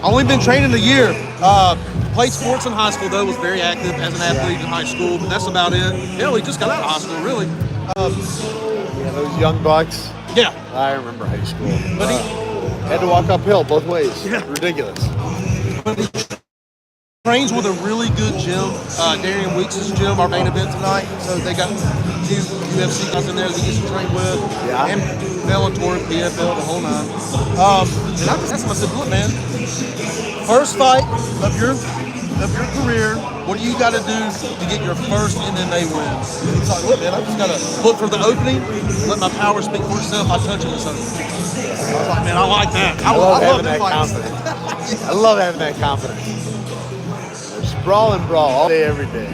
Only been training a year. Played sports in high school, though. Was very active as an athlete in high school, but that's about it. Yeah, we just got out of high school, really. Yeah, those young bucks. Yeah. I remember high school. But he had to walk uphill both ways. Yeah. Ridiculous. But he trains with a really good gym. Darian Weeks' gym, our main event tonight. So they got two UFC guys in there that he gets to train with. Yeah. And Bellator, PFL, the whole nine. And I just asked him, I said, look, man, first fight of your career, what do you got to do to get your first MMA win? He's like, look, man, I just got to look for the opening, let my power speak for itself by touching this opening. I was like, man, I like that. I love love having that confidence. I love having that confidence. Sprawl and brawl all day, every day.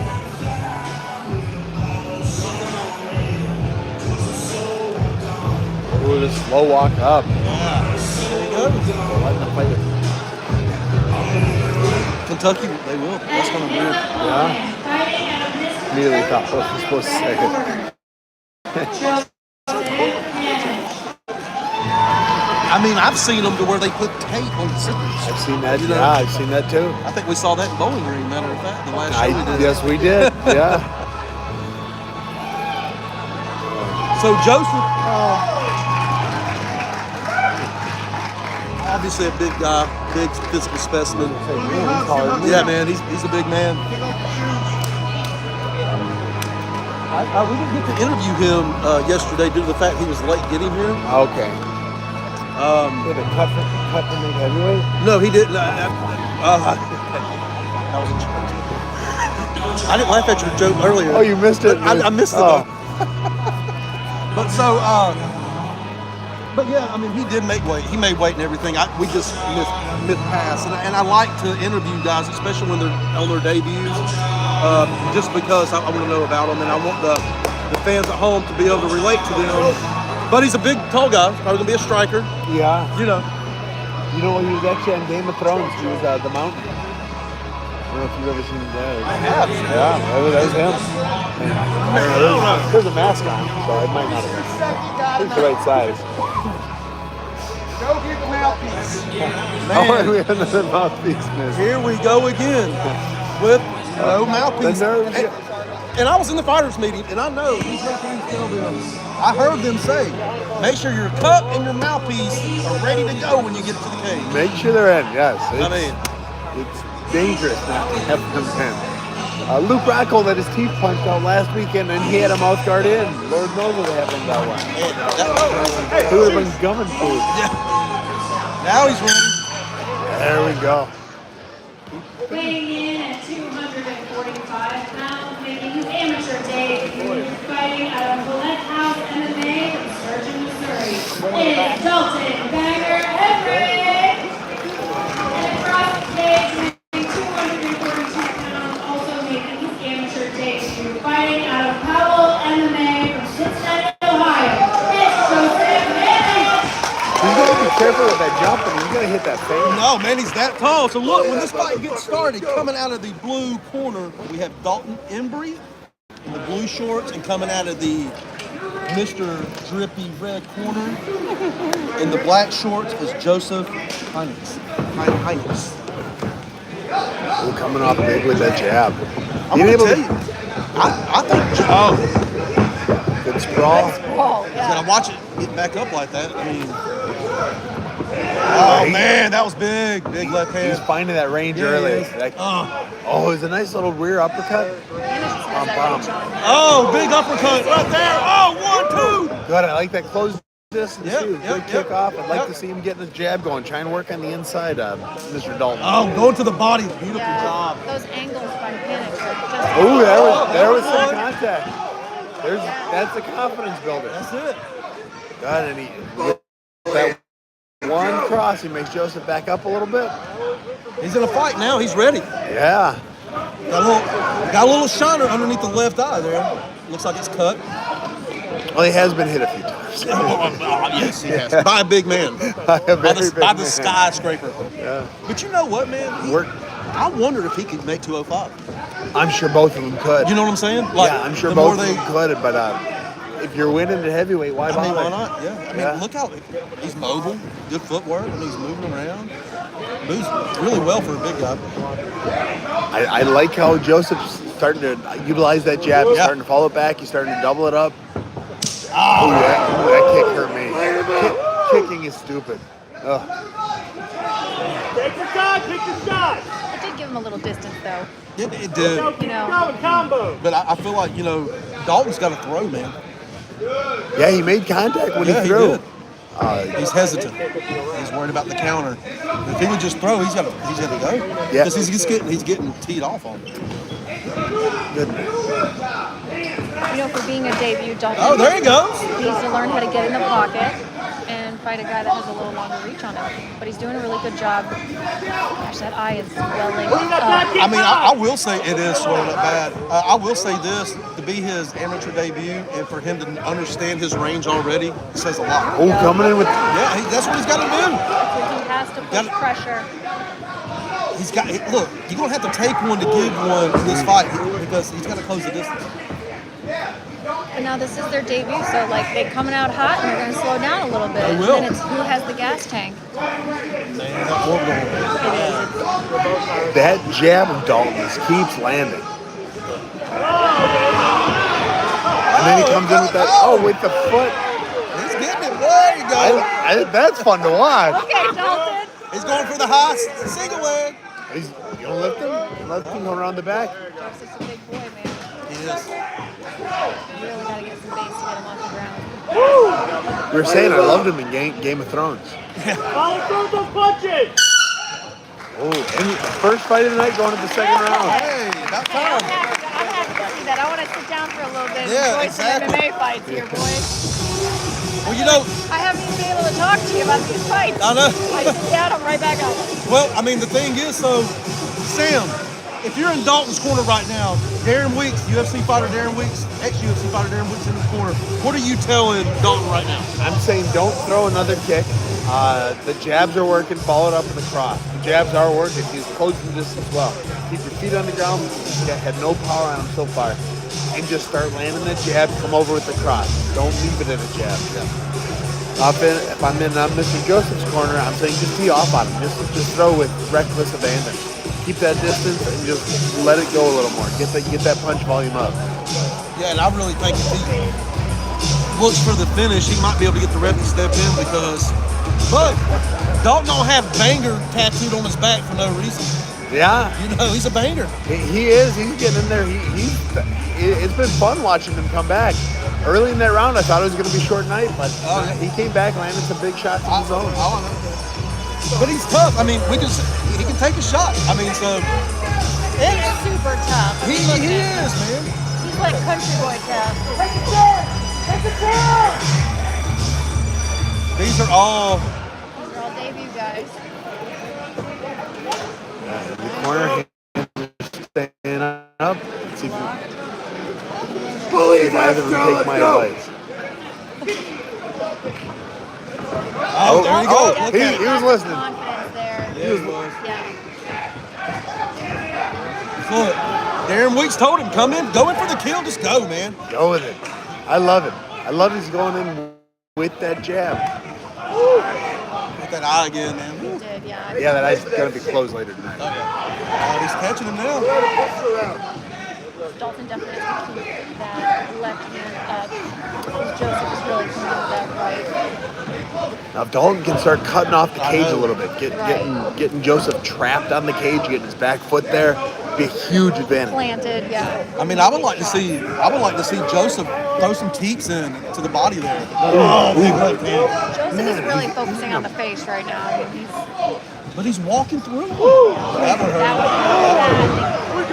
Ooh, just slow walk up. Yeah. There you go. Letting them fight it. Kentucky, they will. That's kind of weird. Yeah. Immediately thought what was supposed to say. I mean, I've seen them to where they put tape on the zippers. I've seen that. Yeah, I've seen that too. I think we saw that in Bowling Green, matter of fact, the last show we did. Yes, we did. Yeah. So Joseph, obviously a big guy, big physical specimen. Yeah, man, he's a big man. We didn't get to interview him yesterday due to the fact he was late getting here. Okay. Did it cut to make heavyweight? No, he didn't. That was a joke. I didn't laugh at your joke earlier. Oh, you missed it? I missed it. Oh. But so, but yeah, I mean, he did make weight. He made weight and everything. We just missed pass. And I like to interview guys, especially when they're on their debuts, just because I want to know about them, and I want the fans at home to be able to relate to them. But he's a big, tall guy. Probably gonna be a striker. Yeah. You know. You know, he was actually on Game of Thrones. He was the Mountain. I don't know if you've ever seen that. I have. Yeah, that was him. There's a mask on, so it might not have been. I think the right size. Go get the mouthpiece. Man, we have another mouthpiece. here we go again with no mouthpiece. And I was in the fighters meeting, and I know these referees tell them. I heard them say, make sure your cup and your mouthpiece are ready to go when you get to the cage. Make sure they're in, yes. It's It's dangerous not to have them in. Luke Rockhold had his teeth punched out last weekend, and he had a mouth guard in. Lord knows what happened that one. He would have been gumming food. Yeah. Now he's ready. There we go. Weighing in at 245 pounds, making his amateur debut, fighting out of Gillette House MMA from Sturgeon, Missouri, is Dalton Banger Everett. And across the stage, weighing 242 pounds, also making his amateur debut, fighting out of Powell MMA from Cincinnati, Ohio, it's Joseph Manning. He's going to be careful with that jump, and he's going to hit that face. No, man, he's that tall. So look, when this fight gets started, coming out of the blue corner, we have Dalton Embry in the blue shorts, and coming out of the Mr. Drippy red corner in the black shorts is Joseph Heinz. Ooh, coming off big with that jab. I'm going to tell you, I think, good sprawl. I watch it get back up like that. I mean, oh man, that was big left hand. He's finding that range early. Like, Oh, it was a nice little rear uppercut. oh, big uppercut right there. Oh, 1, 2. Good, I like that close distance Yep, too. yep, Good yep. kick off. I'd like Yep. to see him getting his jab going. Try and work on the inside, Mr. Dalton. Oh, going to the body. Beautiful job. Those angles by Penix are just. Ooh, there was some contact. That's a confidence builder. That's it. God, and that one cross, he makes Joseph back up a little bit. He's in a fight now. He's ready. Yeah. Got a little shiner underneath the left eye there. Looks like it's cut. Well, he has been hit a few times. Yes, he has. By a big man. By the skyscraper. Yeah. But you know what, man? I wondered if he could make 205. I'm sure both of them could. You know what I'm saying? Yeah, I'm sure both of them could, but if you're winning at heavyweight, why bother? Why not? Yeah. I mean, look how he's mobile, good footwork, and he's moving around. Moves really well for a big guy. I like how Joseph's starting to utilize that jab. He's Yeah. starting to follow it back. He's starting to double it up. Oh, that kick hurt me. Kicking is stupid. Ugh. Take your shot, take your shot. It did give him a little distance, though. It did. You know. Going, combo. But I feel like, Dalton's got to throw, man. Yeah, he made contact when Yeah, he he threw. did. He's hesitant. He's worried about the counter. If he would just throw, he's got to go. Yeah. Because he's getting teed off on it. Goodness. For being a debut, Dalton Oh, there he goes. needs to learn how to get in the pocket and fight a guy that has a little longer reach on him. But he's doing a really good job. Gosh, that eye is welling up. I mean, I will say it is swollen up bad. I will say this, to be his amateur debut and for him to understand his range already says a lot. Oh, coming in with... Yeah, that's what he's got to do. He has to push pressure. Look, you're going to have to take one to give one in this fight because he's got to close the distance. And now this is their debut, so they're coming out hot and they're going to slow down a little bit. They will. And then it's who has the gas tank. That jab of Dalton's keeps landing. And then he comes in with that... Oh, with the foot. He's getting it. There you go. That's fun to watch. Okay, Dalton. He's going for the high single leg. He's gonna lift him go around the back. Joseph's a big boy, man. He is. You really got to get some base to get him off the ground. We were saying I loved him in Game of Thrones. Follow through those punches. Oh, and the first fight of the night going to the second round. Hey, about I'm time. happy to see that. I want to sit down for a little bit and Yeah, enjoy exactly. some MMA fights here, boys. Well, I haven't even been able to talk to you about these fights. I know. I sit down, I'm right back up. Well, I mean, the thing is, Sam, if you're in Dalton's corner right now, Darren Weeks, UFC fighter Darren Weeks, ex-UFC fighter Darren Weeks in his corner, what are you telling Dalton right now? I'm saying don't throw another kick. The jabs are working, followed up with a cross. The jabs are working. He's closing the distance well. Keep your feet on the ground. You had no power on him so far. And just start landing that jab, come over with the cross. Don't leave it at a jab. If I'm in Mr. Joseph's corner, I'm saying just tee off on him. Just throw with reckless abandon. Keep that distance and just let it go a little more. Get that punch volume up. Yeah, and I really think if he looks for the finish, he might be able to get the ref to step in but Dalton don't have banger tattooed on his back for no reason. Yeah. He's a banger. He is. He's getting in there. It's been fun watching him come back. Early in that round, I thought it was going to be a short night, but he came back, landed some big shots in his own. But he's tough. I mean, he can take a shot. I mean, so. He's super tough. He is, man. He's like country boy tough. Take a chair. Take a chair. These are all debut guys. The corner staying up. Let's see if Believe either of them take my advice. Oh, there you go. Look he at it. was listening. Confidence there. Yeah, he was. Yeah. Look, Darren Weeks told him, go in for the kill, just go, man. Go with it. I love it. I love he's going in with that jab. Get that eye again, man. He did, yeah. Yeah, that eye's going to be closed later tonight. He's catching him now. Dalton definitely has to keep that left hand up. Joseph is really coming with that right. Now, if Dalton can start cutting off the cage a little bit, getting Joseph trapped on the cage, getting his back foot there, be a huge advantage. Planted, yeah. I mean, I would like to see Joseph throw some teeps in to the body there. Big left hand. Joseph is really focusing on the face right now. I mean, But he's walking through. That would that hurt. was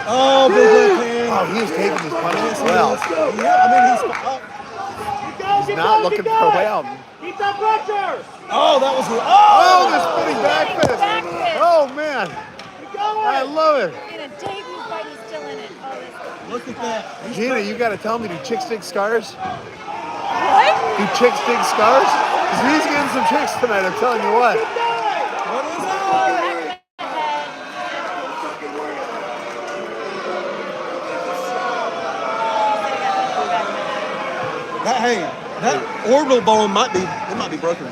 Oh, big left hand. Oh, he's taking his punches well. Yeah, I mean, He's not looking for a way out. Keep that pressure. oh, that was Oh, the spinning back fist. back fist. Oh, man. I love it. In a debut fight, he's still in it. Oh, this. Look at that. Gina, you got to tell me, do chicks dig scars? What? Do chicks dig scars? Because he's getting some chicks tonight, I'm telling you what. What is it? That orbital bone might be broken.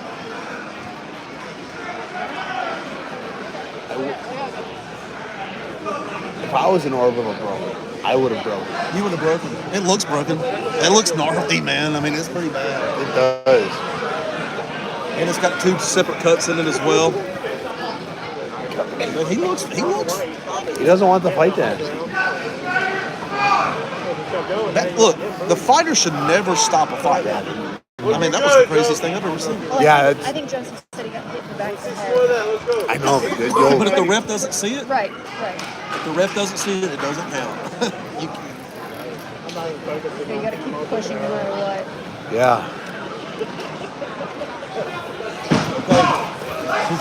I was in Orbital broke, I would have broken. You would have broken. It looks broken. It looks gnarly, man. I mean, it's pretty bad. It does. And it's got 2 separate cuts in it as well. But he looks. He doesn't want the fight to end. Look, the fighter should never stop a fight. I mean, that was the craziest thing I've ever seen. Well, Yeah, I think Joseph said he got hit in the back of the head. I know, but But if the ref doesn't see it, Right. if the ref doesn't see it, it doesn't count. You can't. You got to keep pushing no matter what. yeah.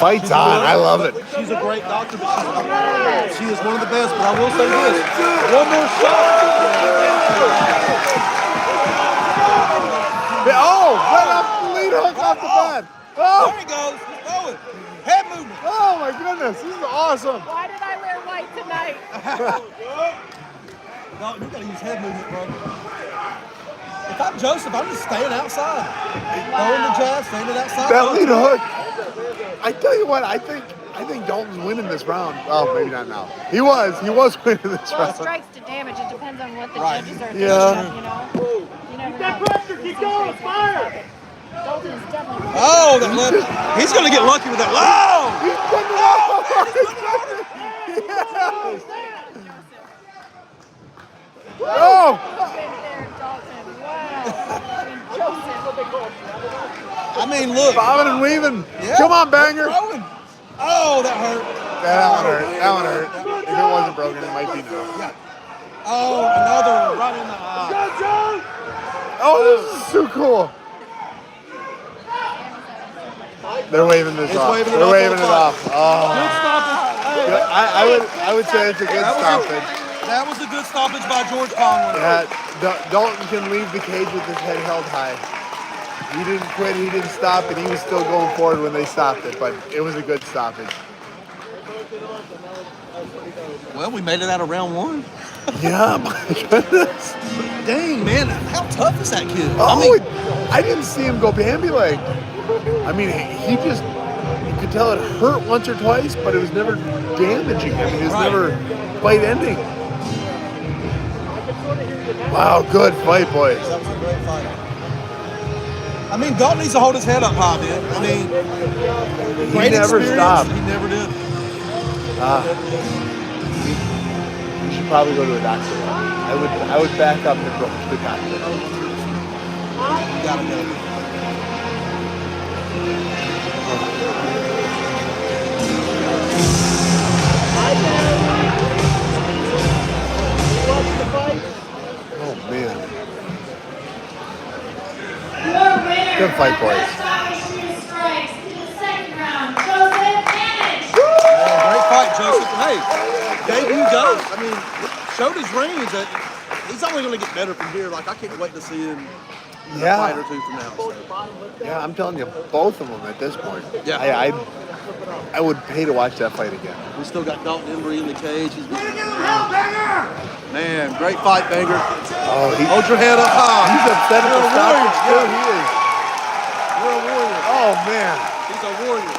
Fight's on. I love it. She's a great doctor, but she is one of the best. But I will say this: one more shot. Oh, right off the lead hook off the bat. Oh, There he goes. He's going. Head movement. oh my goodness, this is awesome. Why did I wear white tonight? No, you gotta use head movement, bro. If I'm Joseph, I'm just staying outside. Throwing the jab, standing outside. That lead hook. I tell you what, I think Dalton's winning this round. Oh, maybe not now. He was winning this Well, round. strikes to damage. It depends on what the Right. judges are Yeah. thinking, you know? You never That know. pressure, keep going, fire! Dalton is definitely... Oh, that left. He's gonna get lucky with that. Oh! He's putting it off. Oh! There, Dalton. Wow. Joseph. I mean, look. Bobbing and weaving. Yeah. Come on, banger. Throwing. Oh, that hurt. That one hurt. That one hurt. If it wasn't broken, it might be now. Oh, another one right in the eye. Oh, this is so cool. They're waving this It's off. waving it They're off waving on it the off. Oh. Good stoppage. Hey, I would say it's a good stoppage. that was a good stoppage by George Conway. Yeah, Dalton can leave the cage with his head held high. He didn't quit, he didn't stop, and he was still going forward when they stopped it, but it was a good stoppage. Well, we made it out of round 1. Yeah, my goodness. Dang, man, how tough is that kid? Oh, I didn't see him go Bambi-like. I mean, he just, you could tell it hurt once or twice, but it was never damaging. I mean, it was never fight ending. Wow, good fight, boys. That was a great fight. I mean, Dalton needs to hold his head up high, man. I mean, great never experience. stopped. He never did. You should probably go to a doctor. I would back up and go to the doctor. You gotta go. Oh man. Your winner Good fight, boys. by stoppage 2 strikes in the second round, Joseph Manage. Yeah, great fight, Joseph. Hey, debut guy. I mean, showed his range. He's only going to get better from here. Like, I can't wait to see him in a fight or 2 from now. So. Yeah, I'm telling you, both of them at this point. Yeah. I would pay to watch that fight again. We still got Dalton Embry in the cage. Man, great fight, Banger. Oh, Hold your head up high. he's upset at You're the a warrior. stoppage too. He is. You're a warrior. Oh man. He's a warrior.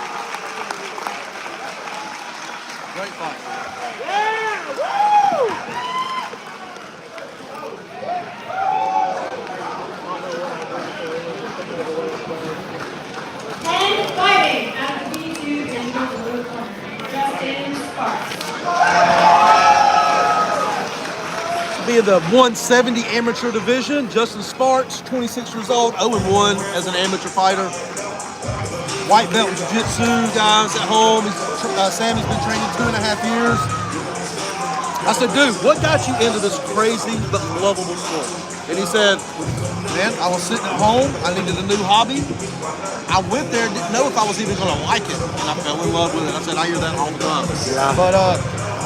Great fight. And fighting out of the B2 Denver blue corner, Justin Sparks. Be in the 170 amateur division. Justin Sparks, 26 years old, 0-1 as an amateur fighter. White belt in jiu-jitsu, guys at home. Sammy's been training 2.5 years. I said, dude, what got you into this crazy but lovable sport? And he said, man, I was sitting at home. I needed a new hobby. I went there, didn't know if I was even going to like it. And I fell in love with it. I said, I hear that all the time. Yeah. But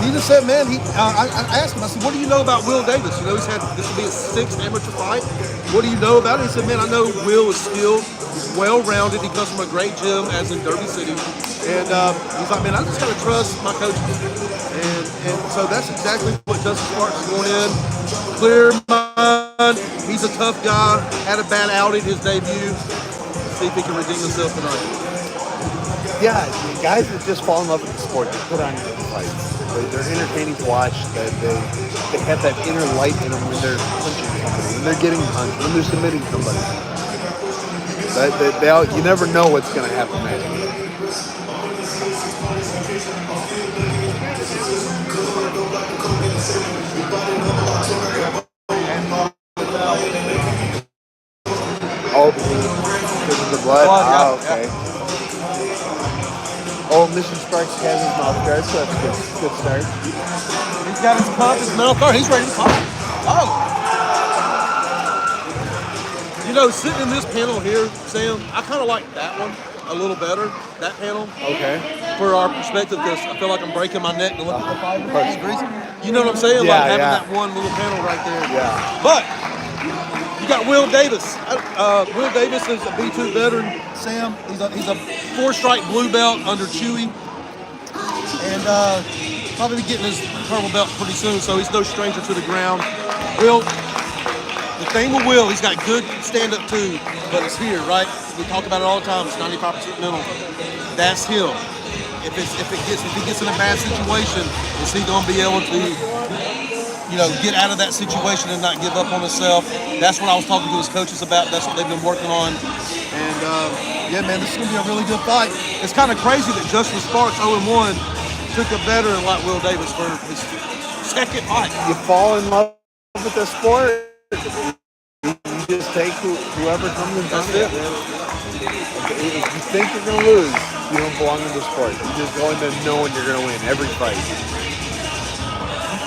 he just said, man, I asked him, I said, what do you know about Will Davis? You know, this will be his 6th amateur fight. What do you know about it? He said, man, I know Will is skilled. He's well-rounded. He comes from a great gym, as in Derby City. And he's like, man, I just got to trust my coaches. And so that's exactly what Justin Sparks is going in. Clear mind. He's a tough guy. Had a bad outing his debut. See if he can redeem himself tonight. Yeah, guys that just fall in love with the sport, they put on fights. They're entertaining to watch. They have that inner light in them when they're punching somebody, when they're getting punched, when they're submitting somebody. You never know what's going to happen next. Oh, because of the blood? Ah, okay. Oh, Mr. Sparks has his mouth guard, so that's a good start. He's got his cup, his mouth guard. He's ready to fight. Oh. You know, sitting in this panel here, Sam, I kind of like that one a little better, that panel. Okay. For our perspective, because I feel like I'm breaking my neck to look at the fibers. You know what I'm saying? Yeah, like having yeah. that one little panel right there. Yeah. But you got Will Davis. Will Davis is a B2 veteran. Sam, he's a 4-stripe blue belt under Chewy, and probably be getting his purple belt pretty soon. So he's no stranger to the ground. Will, the thing with Will, he's got good stand-up too, but it's here, right? We talk about it all the time. It's 95% mental. That's him. If he gets in a bad situation, is he going to be able to, get out of that situation and not give up on himself? That's what I was talking to his coaches about. That's what they've been working on. And yeah, man, this is going to be a really good fight. It's kind of crazy that Justin Sparks, 0-1, took a veteran like Will Davis for his second fight. You fall in love with the sport. You just take whoever comes in front of you. If you think you're going to lose, you don't belong in the sport. You just go in there knowing you're going to win every fight.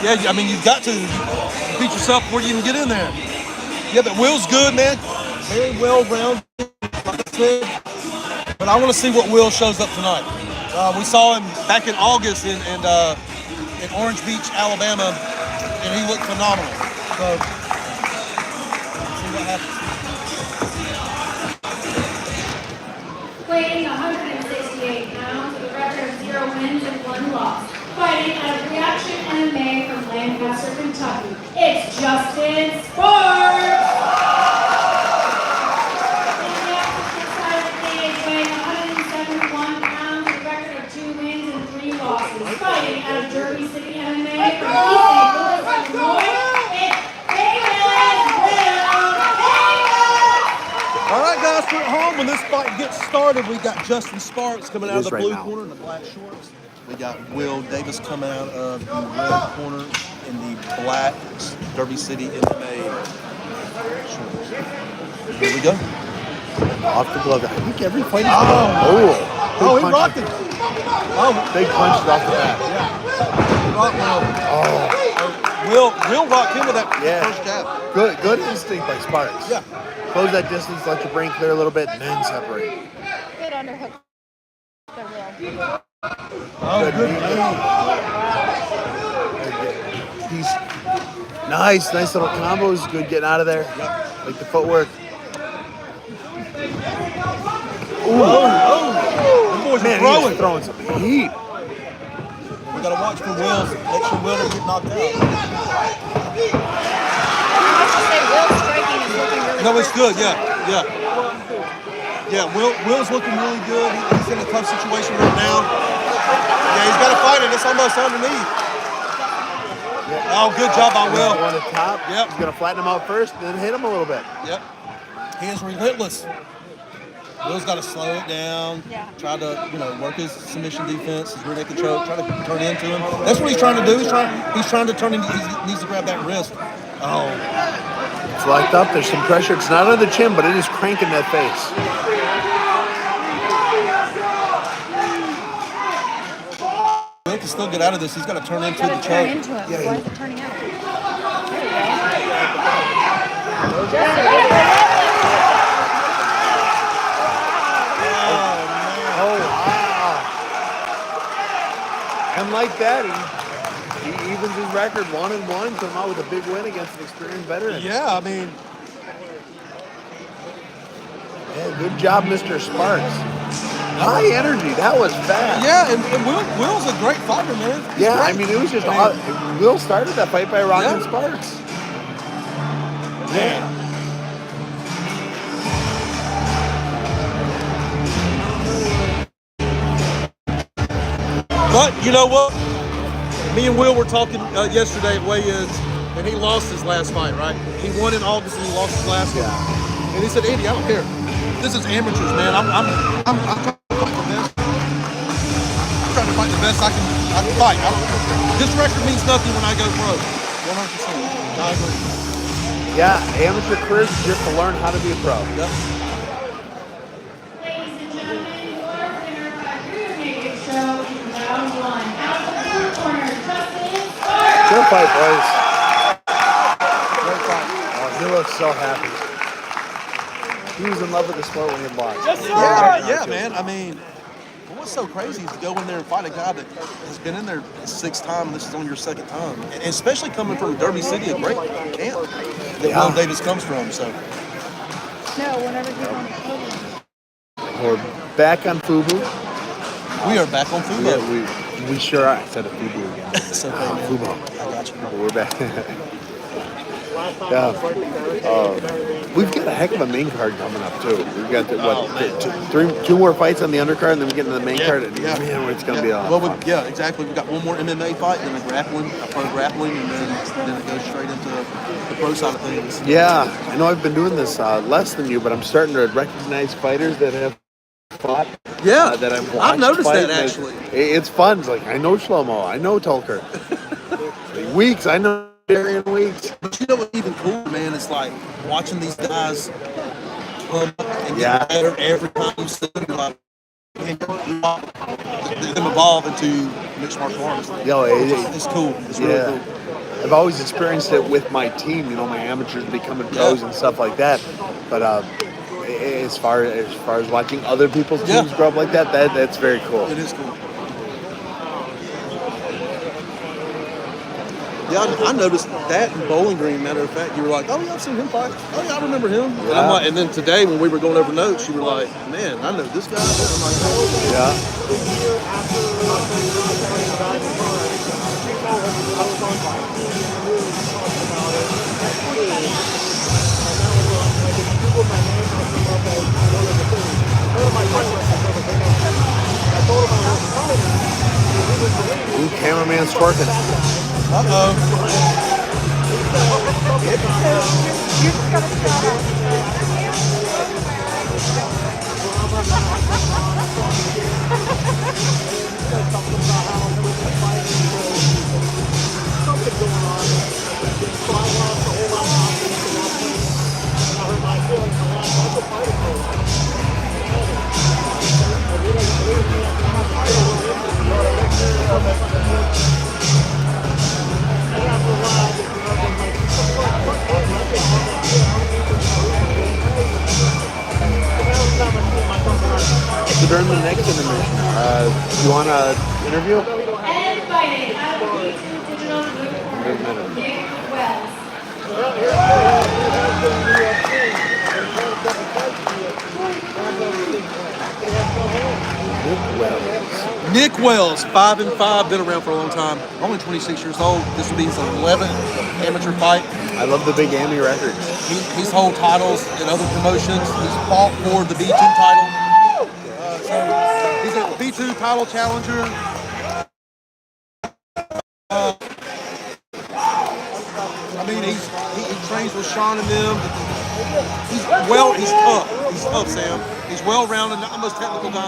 Yeah, I mean, you've got to beat yourself before you even get in there. Yeah, but Will's good, man. Very well-rounded, like I said. But I want to see what Will shows up tonight. We saw him back in August in Orange Beach, Alabama, and he looked phenomenal. So, see what happens. Weighing 168 pounds with a record of 0 wins and 1 loss. Fighting out of Reaction MMA from Lancaster, Kentucky. It's Justin Sparks! In the opposite side of the cage, weighing 171 pounds with a record of 2 wins and 3 losses. Fighting out of Derby City MMA from East St. Louis, Illinois. It's Davis Will Davis! All right, guys, we're at home. When this fight gets started, we got Justin Sparks coming out of the right blue now. corner in the black shorts. We got Will Davis coming out of the red corner in the black Derby City MMA shorts. Here we go. Off the glove. I think every fight is Oh, he rocked it. Oh, big punches off the bat. yeah. He rocked Will. Will rocked him with that first jab. Good instinct by Sparks. Yeah. Close that distance, let your brain clear a little bit, and then separate. Good underhook. Good Will. Oh, good. He's nice little combos. Good getting out of there. Yep. Like the footwork. The boys are Man, he's throwing. throwing some heat. We gotta watch for Will. Make sure Will doesn't get knocked out. I should say Will's striking is looking really No, it's good. good. Yeah. Will's looking really good. He's in a tough situation right now. Yeah, he's got to fight it. It's almost underneath. Oh, good job by Will. On the top. Yep. He's gonna flatten him out first, then hit him a little bit. Yep. He is relentless. Will's got to slow it down. Yeah. Try to, work his submission defense, his rear naked choke. Try to turn into him. That's what he's trying to do. He's trying to turn. He needs to grab that wrist. Oh. It's locked up. There's some pressure. It's not on the chin, but it is cranking that face. Will can still get out of this. He's got to turn into the Got to turn choke. into it. Yeah, Why he- is it turning out? There we go. Oh, wow. And like that, he evens his record 1-1, come out with a big win against an experienced veteran. Yeah, I mean, Yeah, good job, Mr. Sparks. High energy. That was fast. yeah, and Will's a great fighter, man. He's Yeah, great. I mean, it was just Will started that fight by rocking Yeah. Sparks. Man. But you know what? Me and Will were talking yesterday at weigh-ins, and he lost his last fight, right? He won in August and he lost his last one. And he said, Andy, I don't care. This is amateurs, man. I'm trying to fight the best. I'm trying to fight the best I can fight. This record means nothing when I go pro. 100%. I agree. Yeah, amateur career is just to learn how to be a pro. Yep. Ladies and gentlemen, your winner by rear naked show in round 1. Out of the blue corner, Justin Sparks. Good fight, boys. Great fight. Oh, he looks so happy. He was in love with the sport when he lost. Yeah, man. I mean, what's so crazy is to go in there and fight a guy that has been in there a 6th time, and this is on your 2nd time. And especially coming from Derby City, a great camp that Will Davis comes from. So No, whenever he's on the podium. We're back on FUBO. we are back on FUBO. Yeah, we sure are. I said a FUBO again. It's okay, man. FUBO. I got you. We're back. Yeah. We've got a heck of a main card coming up too. We've got two more fights on the undercard, and then we get into the main card. And man, it's going to be a lot of fun. Yeah, exactly. We got one more MMA fight, then a pro grappling, and then it goes straight into the pro side of things. Yeah, I know I've been doing this less than you, but I'm starting to recognize fighters that have fought. Yeah, that I've noticed that actually. It's fun. It's like I know Shlomo, I know Tolker. Weeks, I know Darian Weeks. But you know what's even cool, man? It's like watching these guys come up and get better every time you see them. Like, them evolve into mixed martial arts. Yo, It's cool. It's really cool. I've always experienced it with my team. You know, my amateurs becoming pros and stuff like that. But as far as watching other people's teams grow up like that's very cool. It is cool. Yeah, I noticed that in Bowling Green. Matter of fact, you were like, "Oh yeah, I've seen him fight. Oh yeah, I remember him." And I'm like, and then today when we were going over notes, you were like, "Man, I know this guy." I'm like, oh. Yeah. Ooh, cameraman's twerking. Uh-oh. So during the next intermission, you want to interview? And fighting out of the B2 Digital Blue Corner, Nick Wells. Nick Wells, 5-5, been around for a long time. Only 26 years old. This will be his 11th amateur fight. I love the big Amy records. He's hold titles in other promotions. He's fought for the B2 title. So he's a B2 title challenger. I mean, he trains with Sean and them. He's tough. He's tough, Sam. He's well-rounded, not the most technical guy.